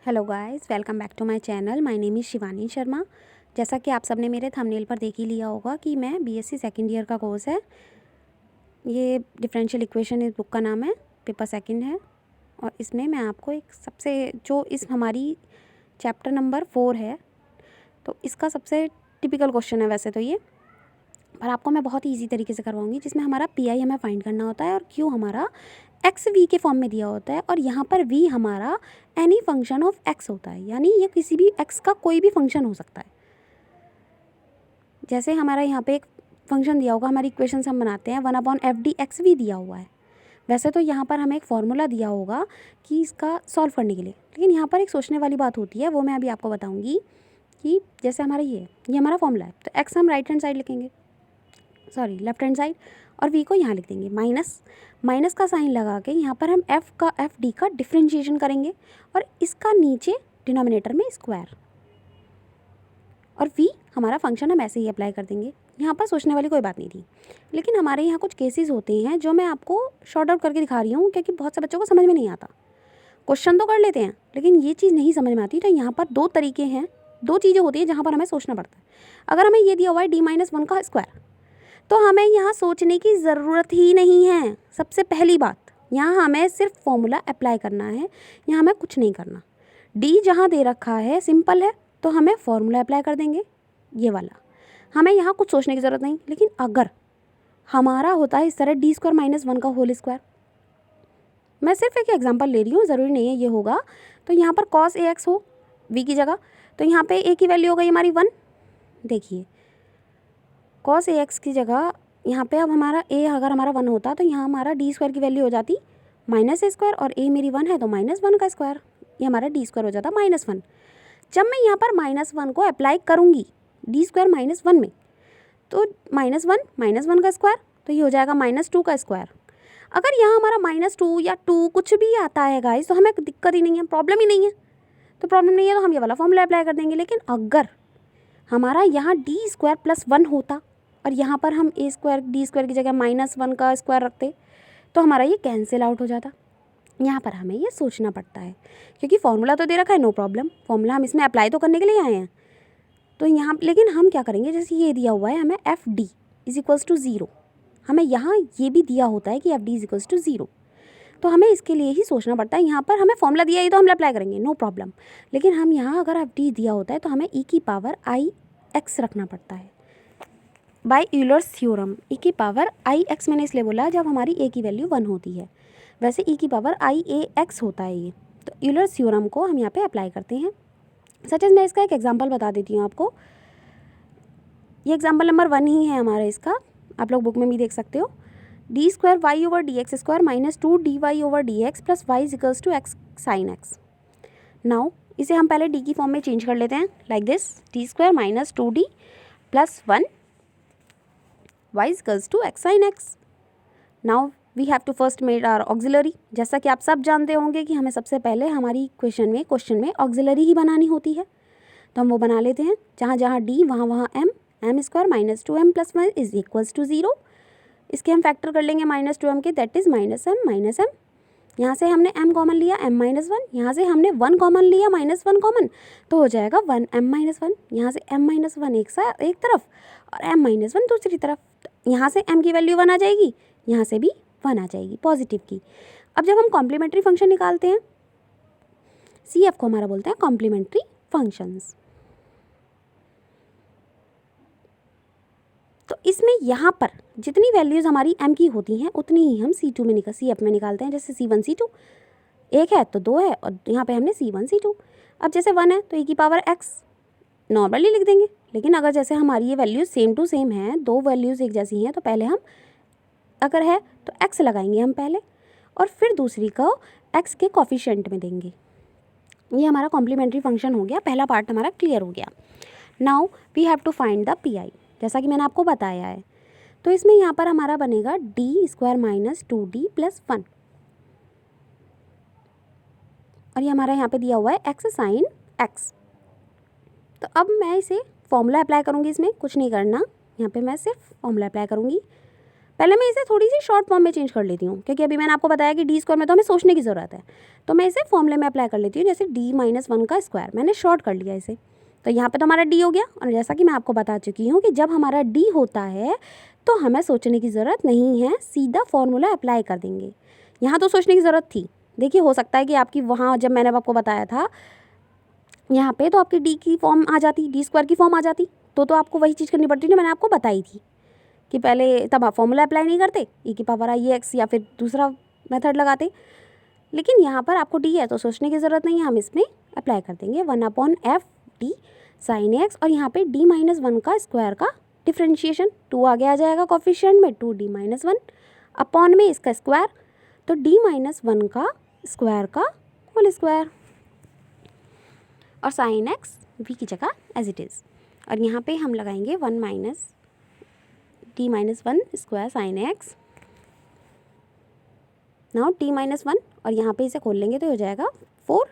Hello guys, welcome back to my channel. My name is Shivani Sharma. जैसा कि आप सबने मेरे थंबनेल पर देख ही लिया होगा कि मैं बीएससी सेकंड ईयर का कोर्स है। ये डिफरेंशियल इक्वेशन इस बुक का नाम है, पेपर सेकंड है। और इसमें मैं आपको एक सबसे जो इस हमारी चैप्टर नंबर 4 है, तो इसका सबसे टिपिकल क्वेश्चन है वैसे तो ये, पर आपको मैं बहुत ही ईजी तरीके से करवाऊंगी, जिसमें हमारा पीआई हमें फाइंड करना होता है और क्यू हमारा एक्स वी के फॉर्म में दिया होता है, और यहाँ पर वी हमारा एनी फंक्शन ऑफ एक्स होता है, यानी ये किसी भी एक्स का कोई भी फंक्शन हो सकता है। जैसे हमारा यहाँ पे एक फंक्शन दिया होगा, हमारी इक्वेशंस हम बनाते हैं 1/f(d) एक्स वी दिया हुआ है। वैसे तो यहाँ पर हमें एक फॉर्मूला दिया होगा कि इसका सॉल्व करने के लिए, लेकिन यहाँ पर एक सोचने वाली बात होती है, वो मैं अभी आपको बताऊँगी। कि जैसे हमारा ये हमारा फॉर्मूला है, तो एक्स हम राइट हैंड साइड लिखेंगे, सॉरी लेफ्ट हैंड साइड, और वी को यहाँ लिख देंगे माइनस का साइन लगा के यहाँ पर हम एफ डी का डिफ्रेंशिएशन करेंगे, और इसका नीचे डिनोमिनेटर में स्क्वायर, और वी हमारा फंक्शन हम ऐसे ही अप्लाई कर देंगे। यहाँ पर सोचने वाली कोई बात नहीं थी, लेकिन हमारे यहाँ कुछ केसेस होते हैं जो मैं आपको शॉर्ट आउट करके दिखा रही हूँ, क्योंकि बहुत से बच्चों को समझ में नहीं आता। क्वेश्चन तो कर लेते हैं, लेकिन ये चीज़ नहीं समझ में आती। तो यहाँ पर दो तरीके हैं, दो चीज़ें होती हैं जहाँ पर हमें सोचना पड़ता है। अगर हमें ये दिया हुआ है d-1 का स्क्वायर, तो हमें यहाँ सोचने की ज़रूरत ही नहीं है। सबसे पहली बात, यहाँ हमें सिर्फ फॉर्मूला अप्लाई करना है, यहाँ हमें कुछ नहीं करना। डी जहाँ दे रखा है सिंपल है, तो हमें फॉर्मूला अप्लाई कर देंगे ये वाला, हमें यहाँ कुछ सोचने की ज़रूरत नहीं। लेकिन अगर हमारा होता है इस तरह d² - 1 का होल स्क्वायर, मैं सिर्फ एक एग्जांपल ले रही हूँ, ज़रूरी नहीं है ये होगा। तो यहाँ पर cos ax हो v की जगह, तो यहाँ पे a की वैल्यू हो गई हमारी 1। देखिए cos ax की जगह यहाँ पे अब हमारा a अगर हमारा 1 होता, तो यहाँ हमारा d² की वैल्यू हो जाती -a², और a मेरी 1 है तो -1 का स्क्वायर, ये हमारा d² हो जाता -1। जब मैं यहाँ पर -1 को अप्लाई करूँगी d² -1 में, तो -1 का स्क्वायर, तो ये हो जाएगा -2 का स्क्वायर। अगर यहाँ हमारा -2 या 2 कुछ भी आता है गाइस, तो हमें दिक्कत ही नहीं है, प्रॉब्लम ही नहीं है। तो प्रॉब्लम नहीं है तो हम ये वाला फॉर्मूला अप्लाई कर देंगे। लेकिन अगर हमारा यहाँ d² + 1 होता, और यहाँ पर हम a² d² की जगह -1 का स्क्वायर रखते, तो हमारा ये कैंसिल आउट हो जाता। यहाँ पर हमें ये सोचना पड़ता है, क्योंकि फॉर्मूला तो दे रखा है, नो प्रॉब्लम, फॉर्मूला हम इसमें अप्लाई तो करने के लिए आए हैं। तो यहाँ लेकिन हम क्या करेंगे, जैसे ये दिया हुआ है हमें f(d) = 0, हमें यहाँ ये भी दिया होता है कि f(d) = 0, तो हमें इसके लिए ही सोचना पड़ता है। यहाँ पर हमें फॉर्मूला दिया है तो हम अप्लाई करेंगे, नो प्रॉब्लम। लेकिन हम यहाँ अगर f(d) दिया होता है, तो हमें e⁻�ix रखना पड़ता है बाय यूलर्स थ्योरम। e⁻�ix मैंने इसलिए बोला जब हमारी a की वैल्यू 1 होती है, वैसे e⁻�ix होता है ये। तो यूलर्स थ्योरम को हम यहाँ पे अप्लाई करते हैं। सच मैं इसका एक एग्जांपल बता देती हूँ आपको। ये एग्जांपल नंबर 1 ही है हमारा इसका, आप लोग बुक में भी देख सकते हो। d² y/dx² -2 dy/dx + y = x sin x। Now इसे हम पहले d की फॉर्म में चेंज कर लेते हैं, like this d² - 2d + 1 y = x sin x। Now we have to first made our auxiliary. जैसा कि आप सब जानते होंगे कि हमें सबसे पहले हमारी क्वेश्चन में ऑक्सिलरी ही बनानी होती है, तो हम वो बना लेते हैं। जहाँ जहाँ d वहाँ वहाँ m (2m + 1 = 0). इसके हम फैक्टर कर लेंगे -2m के, दैट इज़ -m। यहाँ से हमने m कॉमन लिया m-1, यहाँ से हमने 1 कॉमन लिया -1 कॉमन, तो हो जाएगा 1m-1। यहाँ से m-1 एक तरफ और m-1 दूसरी तरफ। यहाँ से m की वैल्यू 1 आ जाएगी, यहाँ से भी 1 आ जाएगी पॉजिटिव की। अब जब हम कॉम्प्लीमेंट्री फंक्शन निकालते हैं, CF को हमारा बोलते हैं कॉम्प्लीमेंट्री फंक्शंस। तो इसमें यहाँ पर जितनी वैल्यूज़ हमारी m की होती हैं, उतनी ही हम CF में निकालते हैं। जैसे C1 C2 एक है तो 2 है, और यहाँ पे हमने C1 C2। अब जैसे 1 है तो e⁻x नॉर्मली लिख देंगे। लेकिन अगर जैसे हमारी ये वैल्यूज़ सेम टू सेम हैं, दो वैल्यूज़ एक जैसी हैं, तो पहले हम अगर है तो x लगाएंगे हम पहले, और फिर दूसरी को x के कोफिशिएंट में देंगे। ये हमारा कॉम्प्लीमेंट्री फंक्शन हो गया, पहला पार्ट हमारा क्लियर हो गया। Now we have to find the P I, जैसा कि मैंने आपको बताया है। तो इसमें यहाँ पर हमारा बनेगा d² - 2d + 1, और ये हमारा यहाँ पे दिया हुआ है x sin x। तो अब मैं इसे फॉर्मूला अप्लाई करूँगी, इसमें कुछ नहीं करना, यहाँ पे मैं सिर्फ फॉर्मूला अप्लाई करूँगी। पहले मैं इसे थोड़ी सी शॉर्ट फॉर्म में चेंज कर लेती हूँ, क्योंकि अभी मैंने आपको बताया कि डी स्क्वायर में तो हमें सोचने की ज़रूरत है। तो मैं इसे फॉर्मूले में अप्लाई कर लेती हूँ, जैसे d-1 का स्क्वायर, मैंने शॉर्ट कर लिया इसे। तो यहाँ पे तो हमारा d हो गया, और जैसा कि मैं आपको बता चुकी हूँ कि जब हमारा d होता है तो हमें सोचने की ज़रूरत नहीं है, सीधा फॉर्मूला अप्लाई कर देंगे। यहाँ तो सोचने की ज़रूरत थी। देखिए, हो सकता है कि आपकी वहाँ जब मैंने आपको बताया था यहाँ पे, तो आपकी d की फॉर्म आ जाती, डी स्क्वायर की फॉर्म आ जाती, तो आपको वही चीज़ करनी पड़ती जो मैंने आपको बताई थी कि पहले तब आप फॉर्मूला अप्लाई नहीं करते, e⁻x या फिर दूसरा मेथड लगाते। लेकिन यहाँ पर आपको d है तो सोचने की ज़रूरत नहीं है, हम इसमें अप्लाई कर देंगे 1/f sin x, और यहाँ पे d-1 का स्क्वायर का डिफ्रेंशिएशन 2 आगे आ जाएगा कोफिशिएंट में, 2d-1 अपॉन में इसका स्क्वायर, तो d-1 का स्क्वायर का होल स्क्वायर, और साइन एक्स v की जगह एज इट इज़। और यहाँ पे हम लगाएंगे 1 - d-1 square sine x, now d-1, और यहाँ पे इसे खोल लेंगे तो हो जाएगा 4,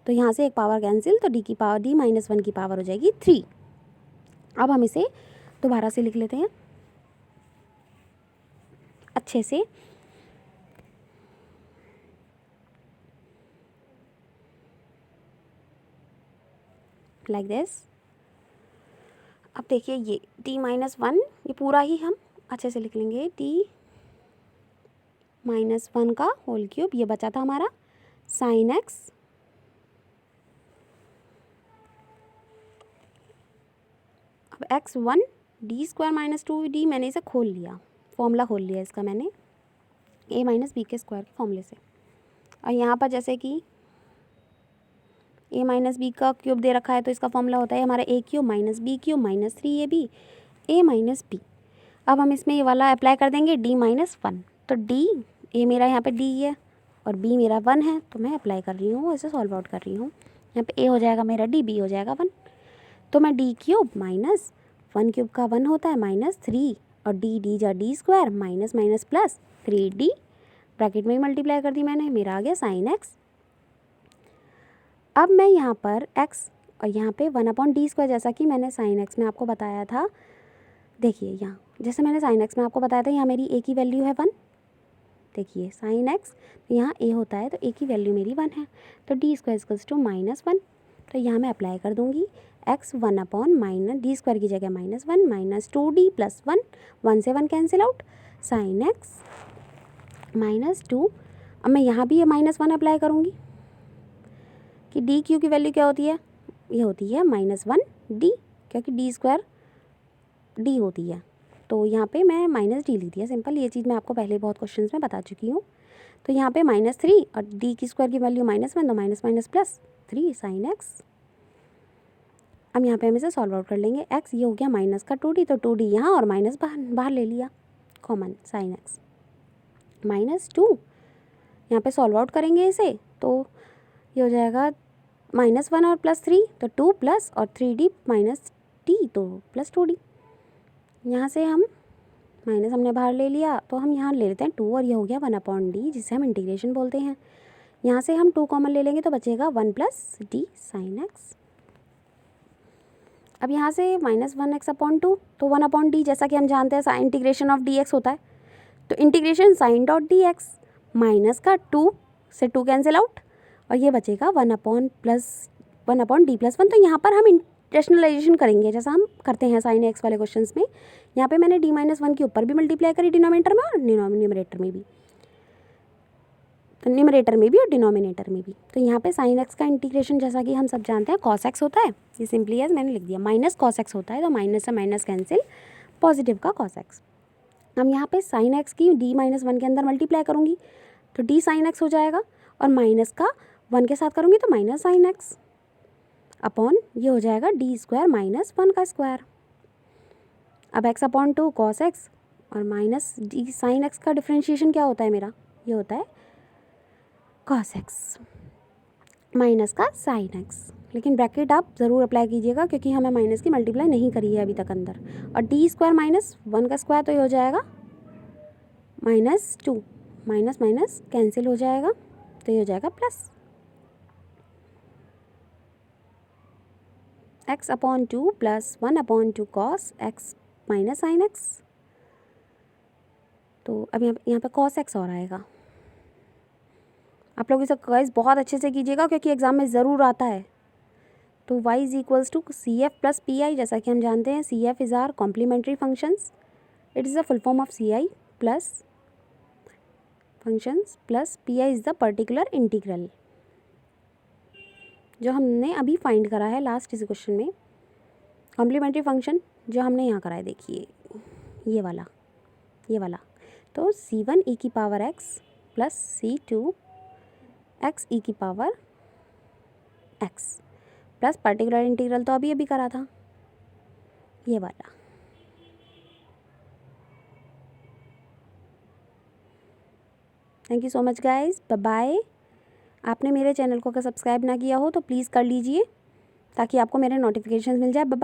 तो यहाँ से एक पावर कैंसिल, तो d-1 की पावर हो जाएगी 3। अब हम इसे दोबारा से लिख लेते हैं अच्छे से। Like this. अब देखिए ये d-1, ये पूरा ही हम अच्छे से लिख लेंगे, d-1 का होल क्यूब, ये बचा था हमारा साइन एक्स, अब x1 d² - 2d, मैंने इसे खोल लिया, फॉर्मूला खोल लिया इसका मैंने a - b के स्क्वायर के फॉर्मूले से। और यहाँ पर जैसे कि a - b का क्यूब दे रखा है, तो इसका फॉर्मूला होता है हमारा a³ - b³ - 3ab a - b। अब हम इसमें ये वाला अप्लाई कर देंगे d-1, तो d, a मेरा यहाँ पे d है और b मेरा 1 है, तो मैं अप्लाई कर रही हूँ, इसे सॉल्व आउट कर रही हूँ। यहाँ पे a हो जाएगा मेरा d, b हो जाएगा 1, तो मैं d³ - 1³ का 1 होता है -3, और d जा d square minus minus plus 3d, bracket में ही मल्टीप्लाई कर दी मैंने, मेरा आ गया साइन एक्स। अब मैं यहाँ पर x और यहाँ पे 1/d², जैसा कि मैंने साइन एक्स में आपको बताया था, देखिए यहाँ जैसे मैंने साइन एक्स में आपको बताया था, यहाँ मेरी a की वैल्यू है 1, देखिए साइन एक्स, तो यहाँ a होता है तो a की वैल्यू मेरी 1 है, तो d² = -1, तो यहाँ मैं अप्लाई कर दूँगी x 1/- d² की जगह -1 - 2d + 1, 1 से 1 कैंसिल आउट, साइन एक्स -2। अब मैं यहाँ भी ये -1 अप्लाई करूँगी कि d³ की वैल्यू क्या होती है, ये होती है -1d, क्योंकि d² d होती है, तो यहाँ पे मैं -d ली थी, सिंपल, ये चीज़ मैं आपको पहले बहुत क्वेश्चंस में बता चुकी हूँ। तो यहाँ पे -3 और d² की वैल्यू -1, तो minus minus plus 3 sine x. अब यहाँ पे हम इसे सॉल्व आउट कर लेंगे, x ये हो गया माइनस का 2d, तो 2d यहाँ और माइनस बाहर ले लिया कॉमन, साइन एक्स -2, यहाँ पे सॉल्व आउट करेंगे इसे, तो ये हो जाएगा -1 और +3, तो 2 प्लस और 3d -d, तो +2d। यहाँ से हम माइनस हमने बाहर ले लिया, तो हम यहाँ ले लेते हैं 2, और ये हो गया 1/d, जिसे हम इंटीग्रेशन बोलते हैं। यहाँ से हम 2 कॉमन ले लेंगे तो बचेगा 1 + d साइन एक्स। अब यहाँ से -1x/2, तो 1/d, जैसा कि हम जानते हैं इंटीग्रेशन ऑफ dx होता है, तो integration sine dot dx, minus का 2 से 2 कैंसिल आउट, और ये बचेगा 1/d + 1। तो यहाँ पर हम रैशनलाइजेशन करेंगे जैसा हम करते हैं साइन एक्स वाले क्वेश्चंस में। यहाँ पे मैंने d-1 के ऊपर भी मल्टीप्लाई करी डिनोमिनेटर में और न्यूमरेटर में भी, तो न्यूमरेटर में भी और डिनोमिनेटर में भी। तो यहाँ पे साइन एक्स का इंटीग्रेशन जैसा कि हम सब जानते हैं कॉस एक्स होता है, ये सिंपली एज मैंने लिख दिया, माइनस कॉस एक्स होता है, तो माइनस से माइनस कैंसिल, पॉजिटिव का कॉस एक्स। हम यहाँ पे साइन एक्स की d-1 के अंदर मल्टीप्लाई करूँगी, तो d साइन एक्स हो जाएगा, और माइनस का 1 के साथ करूँगी तो माइनस साइन एक्स अपॉन, ये हो जाएगा d² - 1 का स्क्वायर। अब x/2 कॉस एक्स और माइनस d साइन एक्स का डिफ्रेंशिएशन क्या होता है मेरा, ये होता है कॉस एक्स माइनस का साइन एक्स। लेकिन ब्रैकेट आप ज़रूर अप्लाई कीजिएगा, क्योंकि हमें माइनस की मल्टीप्लाई नहीं करी है अभी तक अंदर, और d² - 1 का स्क्वायर, तो ये हो जाएगा -2, माइनस माइनस कैंसिल हो जाएगा, तो ये हो जाएगा plus x/2 + 1/2 cos x minus sine x. तो अब यहाँ पे cos x और आएगा। आप लोग इसे गाइस बहुत अच्छे से कीजिएगा क्योंकि एग्ज़ाम में ज़रूर आता है। तो y is equals to C F plus P I, जैसा कि हम जानते हैं C F is are complementary functions, it is the full form of C I plus functions plus P I is the particular integral, जो हमने अभी find करा है लास्ट इस क्वेश्चन में। कॉम्प्लीमेंट्री फंक्शन जो हमने यहाँ करा है, देखिए ये वाला। तो c1 e की power x plus c2 x e की power x plus particular integral तो अभी करा था, ये वाला। Thank you so much guys, bye bye. आपने मेरे चैनल को अगर सब्सक्राइब ना किया हो तो प्लीज़ कर लीजिए ताकि आपको मेरे नोटिफिकेशन मिल जाए। Bye bye.